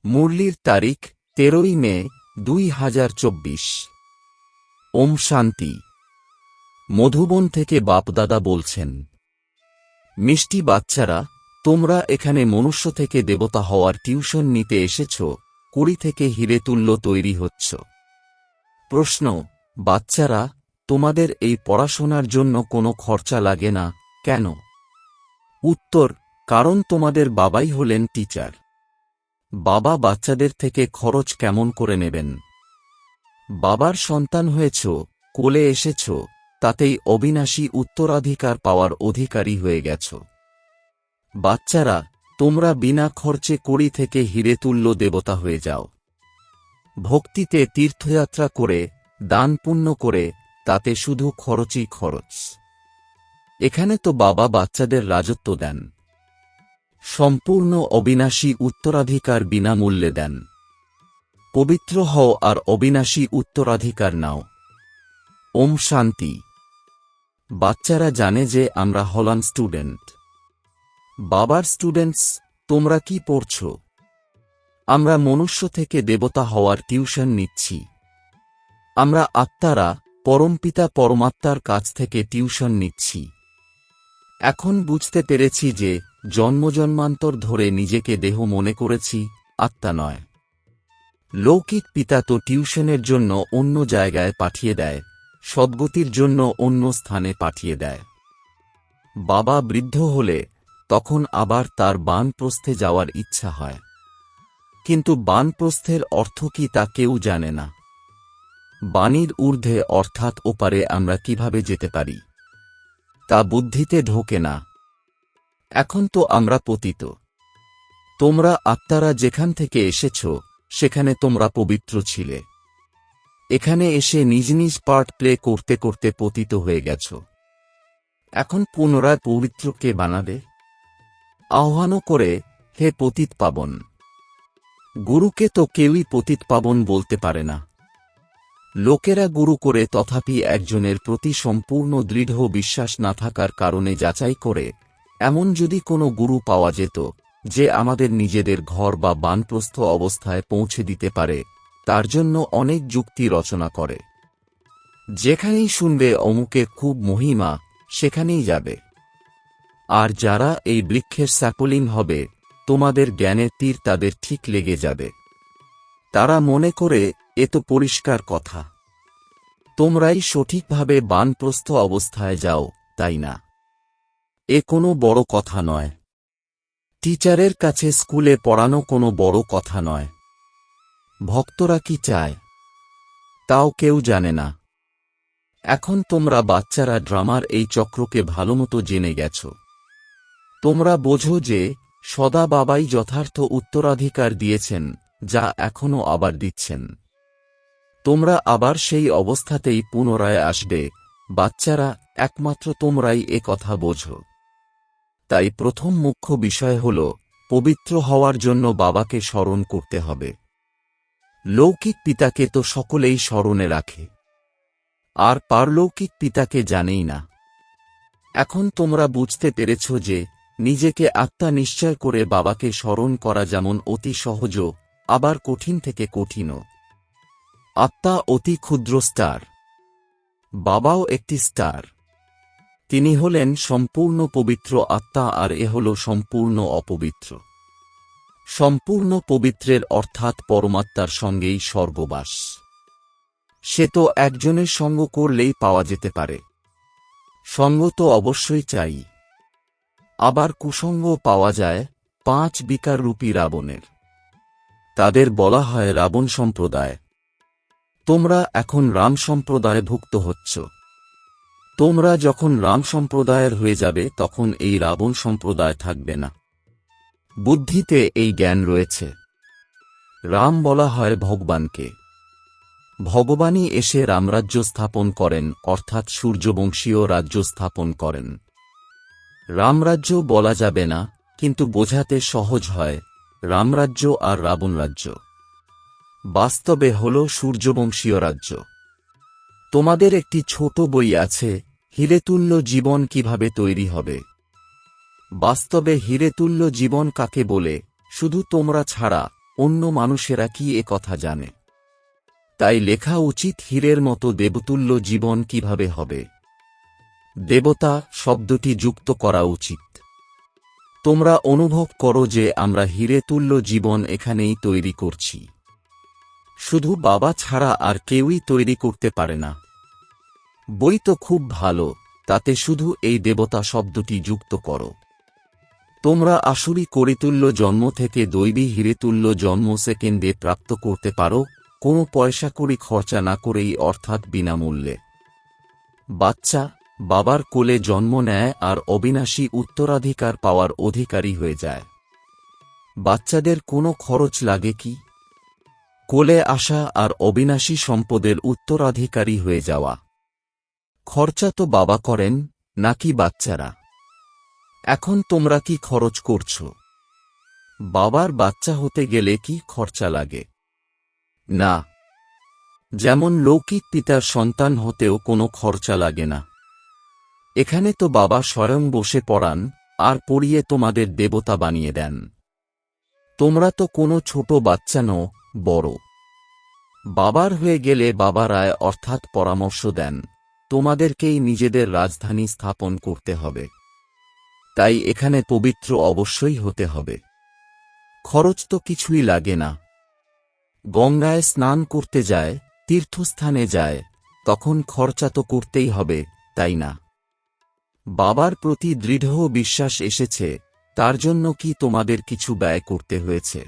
মুরলির তারিখ 13 মে 2024। ওম শান্তি। মধুবন থেকে বাপদাদা বলছেন, মিষ্টি বাচ্চারা, তোমরা এখানে মনুষ্য থেকে দেবতা হওয়ার টিউশন নিতে এসেছ, কুড়ি থেকে হিরে তুল্য তৈরি হচ্ছ। প্রশ্ন, বাচ্চারা, তোমাদের এই পড়াশোনার জন্য কোনো খরচা লাগে না কেন? উত্তর, কারণ তোমাদের বাবাই হলেন টিচার। বাবা বাচ্চাদের থেকে খরচ কেমন করে নেবেন? বাবার সন্তান হয়েছ, কোলে এসেছ, তাতেই অবিনাশী উত্তরাধিকার পাওয়ার অধিকারী হয়ে গেছ। বাচ্চারা, তোমরা বিনা খরচে কুড়ি থেকে হিরে তুল্য দেবতা হয়ে যাও। ভক্তিতে তীর্থযাত্রা করে, দান পুণ্য করে, তাতে শুধু খরচই খরচ। এখানে তো বাবা বাচ্চাদের রাজত্ব দেন, সম্পূর্ণ অবিনাশী উত্তরাধিকার বিনামূল্যে দেন। পবিত্র হও আর অবিনাশী উত্তরাধিকার নাও। ওম শান্তি। বাচ্চারা জানে যে আমরা হলাম স্টুডেন্ট, বাবার স্টুডেন্টস। তোমরা কি পড়ছ? আমরা মনুষ্য থেকে দেবতা হওয়ার টিউশন নিচ্ছি। আমরা আত্মারা পরমপিতা পরমাত্মার কাছ থেকে টিউশন নিচ্ছি। এখন বুঝতে পেরেছি যে জন্মজন্মান্তর ধরে নিজেকে দেহ মনে করেছি, আত্মা নয়। লৌকিক পিতা তো টিউশনের জন্য অন্য জায়গায় পাঠিয়ে দেয়, সদ্গতির জন্য অন্য স্থানে পাঠিয়ে দেয়। বাবা বৃদ্ধ হলে তখন আবার তার বানপ্রস্থে যাওয়ার ইচ্ছা হয়, কিন্তু বানপ্রস্থের অর্থ কি তা কেউ জানে না। বাণীর ঊর্ধ্বে অর্থাৎ ওপারে আমরা কিভাবে যেতে পারি তা বুদ্ধিতে ঢোকে না। এখন তো আমরা পতিত। তোমরা আত্মারা যেখান থেকে এসেছ সেখানে তোমরা পবিত্র ছিলে। এখানে এসে নিজ নিজ পার্ট প্লে করতে করতে পতিত হয়ে গেছ। এখন পুনরায় পবিত্রকে বানাবে? আহ্বানও করে, হে পতিত পাবন। গুরুকে তো কেউই পতিত পাবন বলতে পারে না। লোকেরা গুরু করে, তথাপি একজনের প্রতি সম্পূর্ণ দৃঢ় বিশ্বাস না থাকার কারণে যাচাই করে, এমন যদি কোনো গুরু পাওয়া যেত যে আমাদের নিজেদের ঘর বা বানপ্রস্থ অবস্থায় পৌঁছে দিতে পারে, তার জন্য অনেক যুক্তি রচনা করে। যেখানেই শুনবে অমুকে খুব মহিমা, সেখানেই যাবে। আর যারা এই বৃক্ষের স্যাপলিং হবে, তোমাদের জ্ঞানের তীর তাদের ঠিক লেগে যাবে। তারা মনে করে এ তো পরিষ্কার কথা, তোমরাই সঠিকভাবে বানপ্রস্থ অবস্থায় যাও, তাই না? এ কোনো বড় কথা নয়। টিচারের কাছে স্কুলে পড়ানো কোনো বড় কথা নয়। ভক্তরা কি চায় তাও কেউ জানে না। এখন তোমরা বাচ্চারা ড্রামার এই চক্রকে ভালোমতো জেনে গেছ। তোমরা বোঝো যে সদা বাবাই যথার্থ উত্তরাধিকার দিয়েছেন, যা এখনও আবার দিচ্ছেন। তোমরা আবার সেই অবস্থাতেই পুনরায় আসবে। বাচ্চারা, একমাত্র তোমরাই এ কথা বোঝো। তাই প্রথম মুখ্য বিষয় হল পবিত্র হওয়ার জন্য বাবাকে স্মরণ করতে হবে। লৌকিক পিতাকে তো সকলেই স্মরণে রাখে, আর পারলৌকিক পিতাকে জানেই না। এখন তোমরা বুঝতে পেরেছ যে নিজেকে আত্মা নিশ্চয় করে বাবাকে স্মরণ করা যেমন অতি সহজ, আবার কঠিন থেকে কঠিনও। আত্মা অতি ক্ষুদ্র স্টার, বাবাও একটি স্টার। তিনি হলেন সম্পূর্ণ পবিত্র আত্মা, আর এ হল সম্পূর্ণ অপবিত্র। সম্পূর্ণ পবিত্রের অর্থাৎ পরমাত্মার সঙ্গেই সর্ববাস। সে তো একজনের সঙ্গ করলেই পাওয়া যেতে পারে। সঙ্গ তো অবশ্যই চাই। আবার কুসঙ্গ পাওয়া যায় 5 বিকাররূপী রাবণের। তাদের বলা হয় রাবণ সম্প্রদায়। তোমরা এখন রাম সম্প্রদায়ে ভুক্ত হচ্ছ। তোমরা যখন রাম সম্প্রদায়ের হয়ে যাবে তখন এই রাবণ সম্প্রদায় থাকবে না। বুদ্ধিতে এই জ্ঞান রয়েছে। রাম বলা হয় ভগবানকে। ভগবানই এসে রামরাজ্য স্থাপন করেন, অর্থাৎ সূর্যবংশীয় রাজ্য স্থাপন করেন। রামরাজ্য বলা যাবে না, কিন্তু বোঝাতে সহজ হয়। রামরাজ্য আর রাবণ রাজ্য বাস্তবে হল সূর্যবংশীয় রাজ্য। তোমাদের একটি ছোট বই আছে, হিরেতুল্য জীবন কিভাবে তৈরি হবে। বাস্তবে হিরেতুল্য জীবন কাকে বলে শুধু তোমরা ছাড়া অন্য মানুষেরা কি এ কথা জানে? তাই লেখা উচিত হীরের মতো দেবতুল্য জীবন কিভাবে হবে। দেবতা শব্দটি যুক্ত করা উচিত। তোমরা অনুভব করো যে আমরা হীরে তুল্য জীবন এখানেই তৈরি করছি। শুধু বাবা ছাড়া আর কেউই তৈরি করতে পারে না। বই তো খুব ভালো, তাতে শুধু এই দেবতা শব্দটি যুক্ত করো। তোমরা আসুরি করিতুল্য জন্ম থেকে দৈবী হীরেতুল্য জন্ম সেকেন্ডে প্রাপ্ত করতে পারো, কোনো পয়সা কড়ি খরচা না করেই, অর্থাৎ বিনামূল্যে। বাচ্চা বাবার কোলে জন্ম নেয় আর অবিনাশী উত্তরাধিকার পাওয়ার অধিকারী হয়ে যায়। বাচ্চাদের কোনো খরচ লাগে কি? কোলে আসা আর অবিনাশী সম্পদের উত্তরাধিকারী হয়ে যাওয়া। খরচা তো বাবা করেন, নাকি বাচ্চারা? এখন তোমরা কি খরচ করছ? বাবার বাচ্চা হতে গেলে কি খরচা লাগে? না। যেমন লৌকিক পিতার সন্তান হতেও কোনো খরচা লাগে না। এখানে তো বাবা স্বয়ং বসে পড়ান আর পড়িয়ে তোমাদের দেবতা বানিয়ে দেন। তোমরা তো কোনো ছোট বাচ্চা নও, বড়। বাবার হয়ে গেলে বাবা রায় অর্থাৎ পরামর্শ দেন, তোমাদেরকেই নিজেদের রাজধানী স্থাপন করতে হবে। তাই এখানে পবিত্র অবশ্যই হতে হবে। খরচ তো কিছুই লাগে না। গঙ্গায় স্নান করতে যায়, তীর্থস্থানে যায়, তখন খরচা তো করতেই হবে, তাই না? বাবার প্রতি দৃঢ় বিশ্বাস এসেছে, তার জন্য কি তোমাদের কিছু ব্যয় করতে হয়েছে?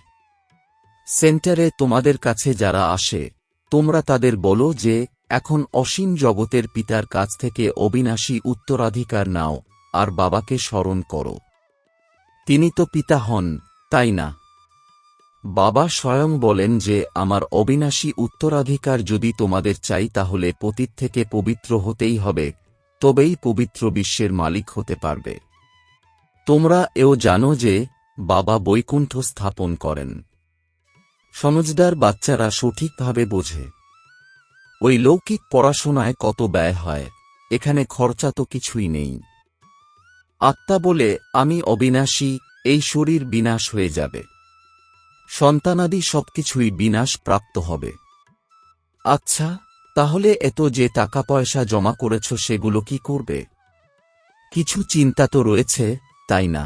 সেন্টারে তোমাদের কাছে যারা আসে, তোমরা তাদের বলো যে এখন অসীম জগতের পিতার কাছ থেকে অবিনাশী উত্তরাধিকার নাও আর বাবাকে স্মরণ করো। তিনি তো পিতা হন, তাই না? বাবা স্বয়ং বলেন যে আমার অবিনাশী উত্তরাধিকার যদি তোমাদের চাই তাহলে পতীত থেকে পবিত্র হতেই হবে, তবেই পবিত্র বিশ্বের মালিক হতে পারবে। তোমরা এও জানো যে বাবা বৈকুণ্ঠ স্থাপন করেন। সমজদার বাচ্চারা সঠিকভাবে বোঝে। ওই লৌকিক পড়াশোনায় কত ব্যয় হয়, এখানে খরচা তো কিছুই নেই। আত্মা বলে আমি অবিনাশী, এই শরীর বিনাশ হয়ে যাবে, সন্তানাদি সবকিছুই বিনাশ প্রাপ্ত হবে। আচ্ছা, তাহলে এত যে টাকা পয়সা জমা করেছ সেগুলো কি করবে? কিছু চিন্তা তো রয়েছে, তাই না?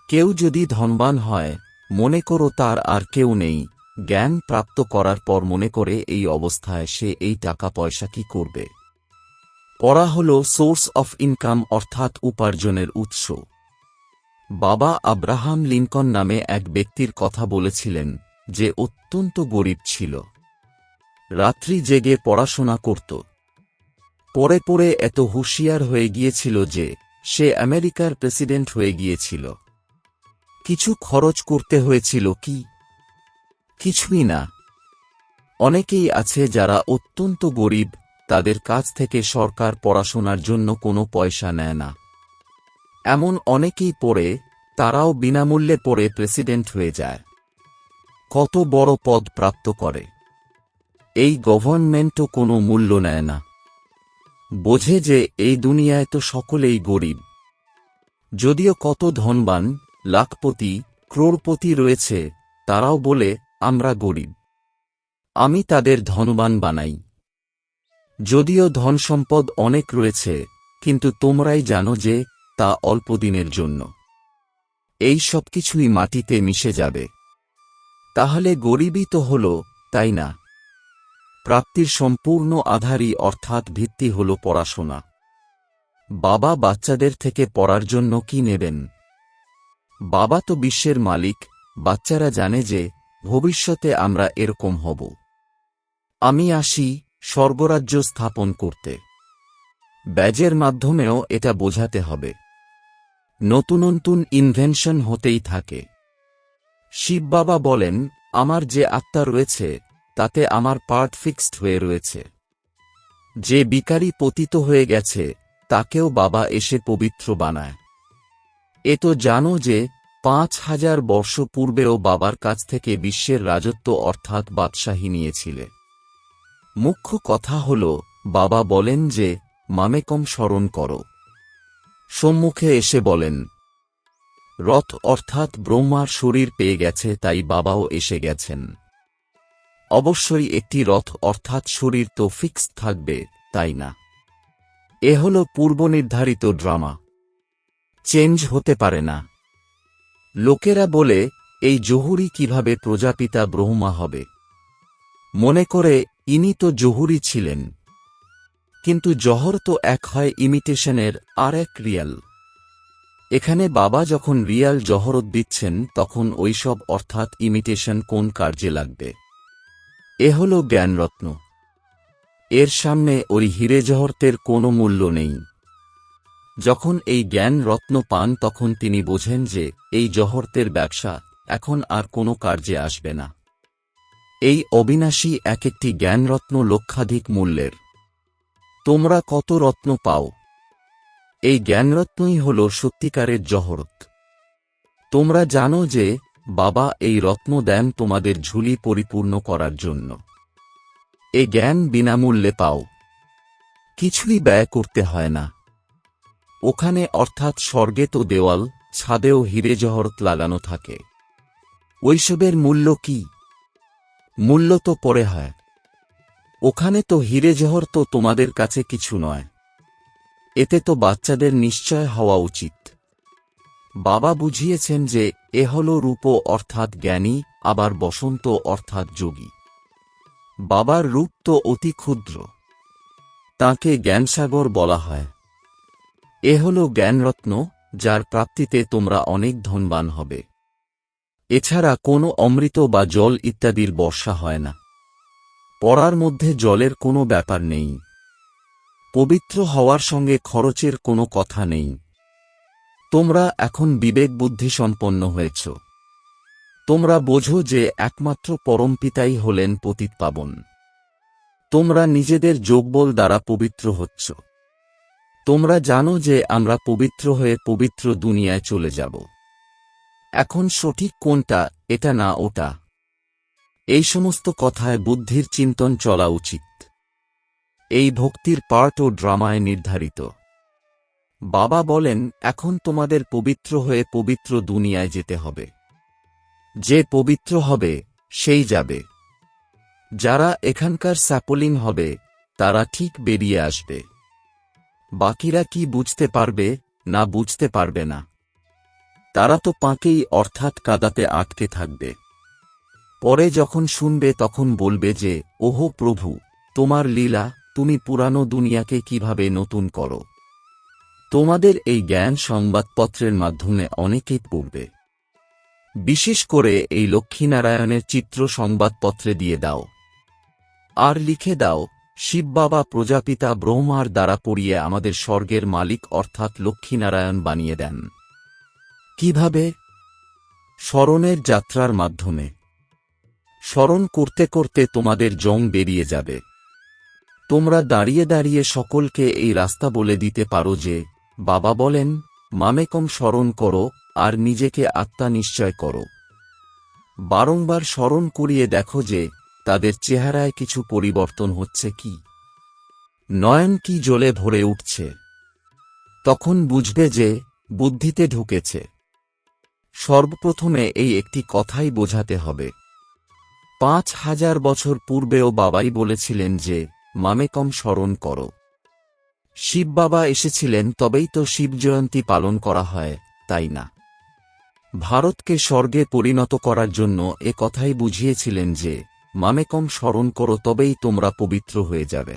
কেউ যদি ধনবান হয়, মনে করো তার আর কেউ নেই, জ্ঞান প্রাপ্ত করার পর মনে করে এই অবস্থায় সে এই টাকা পয়সা কি করবে? পড়া হল সোর্স অফ ইনকাম, অর্থাৎ উপার্জনের উৎস। বাবা আব্রাহাম লিঙ্কন নামে এক ব্যক্তির কথা বলেছিলেন, যে অত্যন্ত গরিব ছিল। রাত্রি জেগে পড়াশোনা করত। পরে পরে এত হুঁশিয়ার হয়ে গিয়েছিল যে সে আমেরিকার প্রেসিডেন্ট হয়ে গিয়েছিল। কিছু খরচ করতে হয়েছিল কি? কিছুই না। অনেকেই আছে যারা অত্যন্ত গরিব, তাদের কাছ থেকে সরকার পড়াশোনার জন্য কোনো পয়সা নেয় না। এমন অনেকেই পড়ে, তারাও বিনামূল্যে পড়ে প্রেসিডেন্ট হয়ে যায়, কত বড় পদ প্রাপ্ত করে। এই গভর্নমেন্টও কোনো মূল্য নেয় না। বোঝে যে এই দুনিয়ায় তো সকলেই গরিব। যদিও কত ধনবান, লাখপতি, ক্রোড়পতি রয়েছে, তারাও বলে আমরা গরিব, আমি তাদের ধনবান বানাই। যদিও ধন সম্পদ অনেক রয়েছে, কিন্তু তোমরাই জানো যে তা অল্পদিনের জন্য। এই সবকিছুই মাটিতে মিশে যাবে। তাহলে গরিবই তো হল, তাই না? প্রাপ্তির সম্পূর্ণ আধারই অর্থাৎ ভিত্তি হল পড়াশোনা। বাবা বাচ্চাদের থেকে পড়ার জন্য কি নেবেন? বাবা তো বিশ্বের মালিক। বাচ্চারা জানে যে ভবিষ্যতে আমরা এরকম হব। আমি আসি স্বর্গরাজ্য স্থাপন করতে। ব্যাজের মাধ্যমেও এটা বোঝাতে হবে। নতুন নতুন ইনভেনশন হতেই থাকে। শিব বাবা বলেন, আমার যে আত্মা রয়েছে তাতে আমার পার্ট ফিক্সড হয়ে রয়েছে। যে বিকারী পতিত হয়ে গেছে তাকেও বাবা এসে পবিত্র বানায়। এ তো জানো যে ৫,০০০ বর্ষ পূর্বেও বাবার কাছ থেকে বিশ্বের রাজত্ব অর্থাৎ বাদশাহী নিয়েছিলে। মুখ্য কথা হল বাবা বলেন যে মামেকম স্মরণ করো। সম্মুখে এসে বলেন, রথ অর্থাৎ ব্রহ্মার শরীর পেয়ে গেছে, তাই বাবাও এসে গেছেন। অবশ্যই একটি রথ অর্থাৎ শরীর তো ফিক্স থাকবে, তাই না? এ হল পূর্বনির্ধারিত ড্রামা, চেঞ্জ হতে পারে না। লোকেরা বলে, এই জহুরি কিভাবে প্রজাপিতা ব্রহ্মা হবে? মনে করে ইনি তো জহুরি ছিলেন, কিন্তু জহর তো এক হয় ইমিটেশনের, আর এক রিয়াল। এখানে বাবা যখন রিয়াল জহরত দিচ্ছেন, তখন ওইসব অর্থাৎ ইমিটেশন কোন কার্যে লাগবে? এ হল জ্ঞানরত্ন। এর সামনে ওই হিরে জহরতের কোনো মূল্য নেই। যখন এই জ্ঞান রত্ন পান, তখন তিনি বোঝেন যে এই জহরতের ব্যবসা এখন আর কোনো কার্যে আসবে না। এই অবিনাশী এক একটি জ্ঞানরত্ন লক্ষাধিক মূল্যের। তোমরা কত রত্ন পাও? এই জ্ঞানরত্নই হল সত্যিকারের জহরত। তোমরা জানো যে বাবা এই রত্ন দেন তোমাদের ঝুলি পরিপূর্ণ করার জন্য। এ জ্ঞান বিনামূল্যে পাও, কিছুই ব্যয় করতে হয় না। ওখানে অর্থাৎ স্বর্গে তো দেওয়াল ছাদেও হিরে জহরত লাগানো থাকে। ওইসবের মূল্য কি? মূল্য তো পরে হয়। ওখানে তো হিরে জহর তো তোমাদের কাছে কিছু নয়। এতে তো বাচ্চাদের নিশ্চয় হওয়া উচিত। বাবা বুঝিয়েছেন যে এ হল রূপ অর্থাৎ জ্ঞানী, আবার বসন্ত অর্থাৎ যোগী। বাবার রূপ তো অতি ক্ষুদ্র, তাঁকে জ্ঞানসাগর বলা হয়। এ হল জ্ঞানরত্ন, যার প্রাপ্তিতে তোমরা অনেক ধনবান হবে। এছাড়া কোনো অমৃত বা জল ইত্যাদির বর্ষা হয় না। পড়ার মধ্যে জলের কোনো ব্যাপার নেই। পবিত্র হওয়ার সঙ্গে খরচের কোনো কথা নেই। তোমরা এখন বিবেক বুদ্ধি সম্পন্ন হয়েছ। তোমরা বোঝো যে একমাত্র পরমপিতাই হলেন পতিতপাবন। তোমরা নিজেদের যোগবল দ্বারা পবিত্র হচ্ছ। তোমরা জানো যে আমরা পবিত্র হয়ে পবিত্র দুনিয়ায় চলে যাব। এখন সঠিক কোনটা, এটা না ওটা, এই সমস্ত কথায় বুদ্ধির চিন্তন চলা উচিত। এই ভক্তির পার্ট ও ড্রামায় নির্ধারিত। বাবা বলেন, এখন তোমাদের পবিত্র হয়ে পবিত্র দুনিয়ায় যেতে হবে। যে পবিত্র হবে সেই যাবে। যারা এখানকার স্যাপলিন হবে তারা ঠিক বেরিয়ে আসবে। বাকিরা কি বুঝতে পারবে না বুঝতে পারবে না, তারা তো পাঁকেই অর্থাৎ কাদাতে আটকে থাকবে। পরে যখন শুনবে তখন বলবে যে, ওহো প্রভু, তোমার লীলা, তুমি পুরানো দুনিয়াকে কিভাবে নতুন করো। তোমাদের এই জ্ঞান সংবাদপত্রের মাধ্যমে অনেকেই পড়বে। বিশেষ করে এই লক্ষ্মীনারায়ণের চিত্র সংবাদপত্রে দিয়ে দাও, আর লিখে দাও, শিব বাবা প্রজাপিতা ব্রহ্মার দ্বারা পড়িয়ে আমাদের স্বর্গের মালিক অর্থাৎ লক্ষ্মীনারায়ণ বানিয়ে দেন। কিভাবে? স্মরণের যাত্রার মাধ্যমে। স্মরণ করতে করতে তোমাদের জং বেরিয়ে যাবে। তোমরা দাঁড়িয়ে দাঁড়িয়ে সকলকে এই রাস্তা বলে দিতে পারো যে, বাবা বলেন, মামেকম স্মরণ করো আর নিজেকে আত্মা নিশ্চয় করো। বারংবার স্মরণ করিয়ে দেখো যে তাদের চেহারায় কিছু পরিবর্তন হচ্ছে কি, নয়ন কি জ্বলে ভরে উঠছে। তখন বুঝবে যে বুদ্ধিতে ঢুকেছে। সর্বপ্রথমে এই একটি কথাই বোঝাতে হবে। 5000 বছর পূর্বেও বাবাই বলেছিলেন যে মামেকম স্মরণ করো। শিব বাবা এসেছিলেন তবেই তো শিব জয়ন্তী পালন করা হয়, তাই না? ভারতকে স্বর্গে পরিণত করার জন্য এ কথাই বুঝিয়েছিলেন যে মামেকম স্মরণ করো, তবেই তোমরা পবিত্র হয়ে যাবে।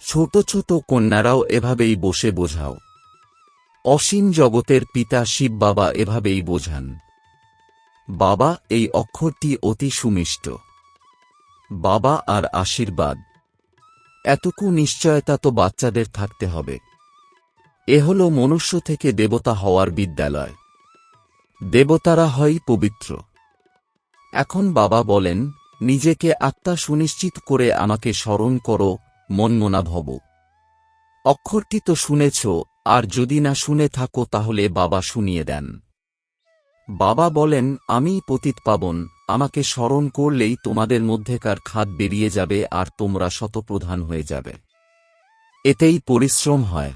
ছোট ছোট কন্যারাও এভাবেই বসে বোঝাও। অসীম জগতের পিতা শিব বাবা এভাবেই বোঝান। বাবা এই অক্ষরটি অতি সুমিষ্ট। বাবা আর আশীর্বাদ, এতটুকু নিশ্চয়তা তো বাচ্চাদের থাকতে হবে। এ হল মনুষ্য থেকে দেবতা হওয়ার বিদ্যালয়। দেবতারা হয় পবিত্র। এখন বাবা বলেন, নিজেকে আত্মা সুনিশ্চিত করে আমাকে স্মরণ করো, মনমনা ভব। অক্ষরটি তো শুনেছ, আর যদি না শুনে থাকো তাহলে বাবা শুনিয়ে দেন। বাবা বলেন, আমিই পতিতপাবন, আমাকে স্মরণ করলেই তোমাদের মধ্যেকার খাদ বেরিয়ে যাবে আর তোমরা শতপ্রধান হয়ে যাবে। এতেই পরিশ্রম হয়।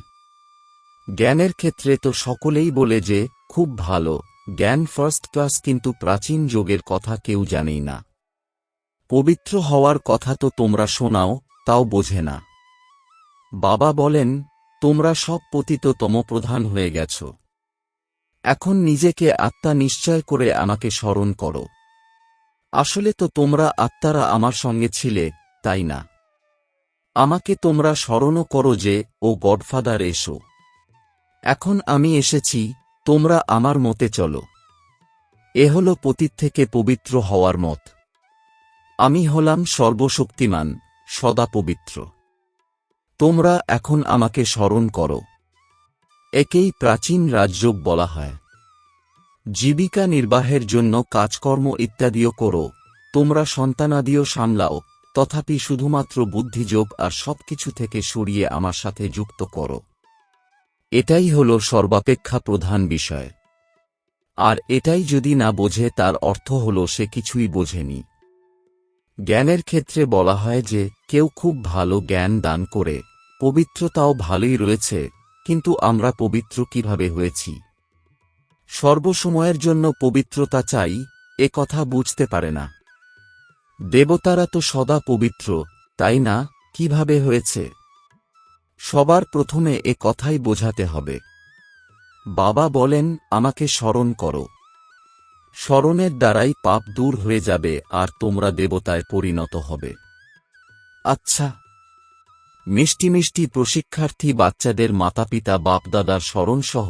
জ্ঞানের ক্ষেত্রে তো সকলেই বলে যে খুব ভালো, জ্ঞান ফার্স্ট ক্লাস, কিন্তু প্রাচীন যোগের কথা কেউ জানেই না। পবিত্র হওয়ার কথা তো তোমরা শোনাও, তাও বোঝে না। বাবা বলেন, তোমরা সব পতিত তমপ্রধান হয়ে গেছ। এখন নিজেকে আত্মা নিশ্চয় করে আমাকে স্মরণ করো। আসলে তো তোমরা আত্মারা আমার সঙ্গে ছিলে, তাই না? আমাকে তোমরা স্মরণও করো যে, ও গডফাদার এসো। এখন আমি এসেছি, তোমরা আমার মতে চলো। এ হল পতীত থেকে পবিত্র হওয়ার মত। আমি হলাম সর্বশক্তিমান, সদা পবিত্র। তোমরা এখন আমাকে স্মরণ করো। একেই প্রাচীন রাজযোগ বলা হয়। জীবিকা নির্বাহের জন্য কাজকর্ম ইত্যাদিও করো, তোমরা সন্তানাদিও সামলাও, তথাপি শুধুমাত্র বুদ্ধিযোগ আর সবকিছু থেকে সরিয়ে আমার সাথে যুক্ত করো। এটাই হল সর্বাপেক্ষা প্রধান বিষয়। আর এটাই যদি না বোঝে তার অর্থ হল সে কিছুই বোঝেনি। জ্ঞানের ক্ষেত্রে বলা হয় যে কেউ খুব ভালো জ্ঞান দান করে, পবিত্রতাও ভালোই রয়েছে, কিন্তু আমরা পবিত্র কিভাবে হয়েছি? সর্বসময়ের জন্য পবিত্রতা চাই, এ কথা বুঝতে পারে না। দেবতারা তো সদা পবিত্র, তাই না? কিভাবে হয়েছে? সবার প্রথমে এ কথাই বোঝাতে হবে। বাবা বলেন, আমাকে স্মরণ করো। স্মরণের দ্বারাই পাপ দূর হয়ে যাবে আর তোমরা দেবতায় পরিণত হবে। আচ্ছা, মিষ্টি মিষ্টি প্রশিক্ষার্থী বাচ্চাদের মাতাপিতা বাপদাদার স্মরণসহ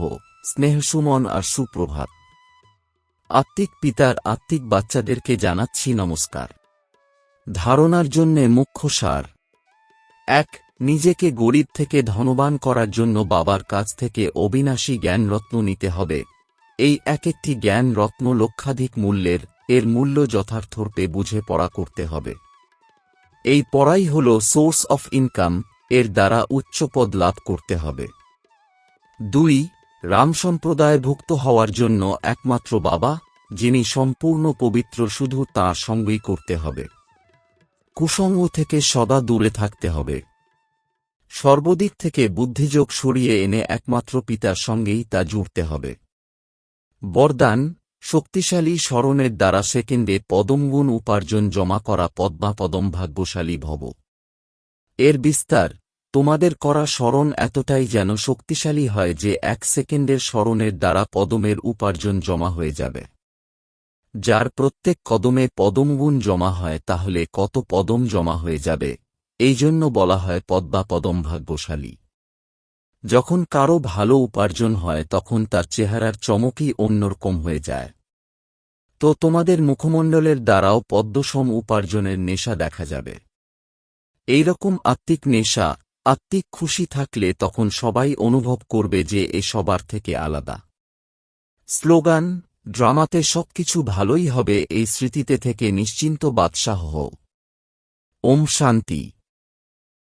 স্নেহসুমন আর সুপ্রভাত। আত্মিক পিতার আত্মিক বাচ্চাদেরকে জানাচ্ছি নমস্কার। ধারণার জন্যে মুখ্য সার: ১. নিজেকে গরিব থেকে ধনবান করার জন্য বাবার কাছ থেকে অবিনাশী জ্ঞানরত্ন নিতে হবে। এই এক একটি জ্ঞান রত্ন লক্ষাধিক মূল্যের, এর মূল্য যথার্থরূপে বুঝে পড়া করতে হবে। এই পড়াই হল সোর্স অফ ইনকাম, এর দ্বারা উচ্চপদ লাভ করতে হবে। ২. রাম সম্প্রদায়ভুক্ত হওয়ার জন্য একমাত্র বাবা, যিনি সম্পূর্ণ পবিত্র, শুধু তাঁর সঙ্গই করতে হবে। কুসঙ্গ থেকে সদা দূরে থাকতে হবে। সর্বদিক থেকে বুদ্ধিযোগ সরিয়ে এনে একমাত্র পিতার সঙ্গেই তা জুড়তে হবে। বরদান: শক্তিশালী স্মরণের দ্বারা সেকেন্ডে পদমগুণ উপার্জন জমা করা পদ্মা পদম ভাগ্যশালী ভব। এর বিস্তার: তোমাদের করা স্মরণ এতটাই যেন শক্তিশালী হয় যে 1 সেকেন্ডের স্মরণের দ্বারা পদমের উপার্জন জমা হয়ে যাবে। যার প্রত্যেক কদমে পদমগুণ জমা হয়, তাহলে কত পদম জমা হয়ে যাবে, এই জন্য বলা হয় পদ্মা পদম ভাগ্যশালী। যখন কারো ভালো উপার্জন হয় তখন তার চেহারার চমকই অন্যরকম হয়ে যায়। তো তোমাদের মুখমণ্ডলের দ্বারাও পদ্মসম উপার্জনের নেশা দেখা যাবে। এইরকম আত্মিক নেশা, আত্মিক খুশি থাকলে তখন সবাই অনুভব করবে যে এ সবার থেকে আলাদা। স্লোগান: ড্রামাতে সবকিছু ভালোই হবে, এই স্মৃতিতে থেকে নিশ্চিন্ত বাদশাহ হও। ওম শান্তি।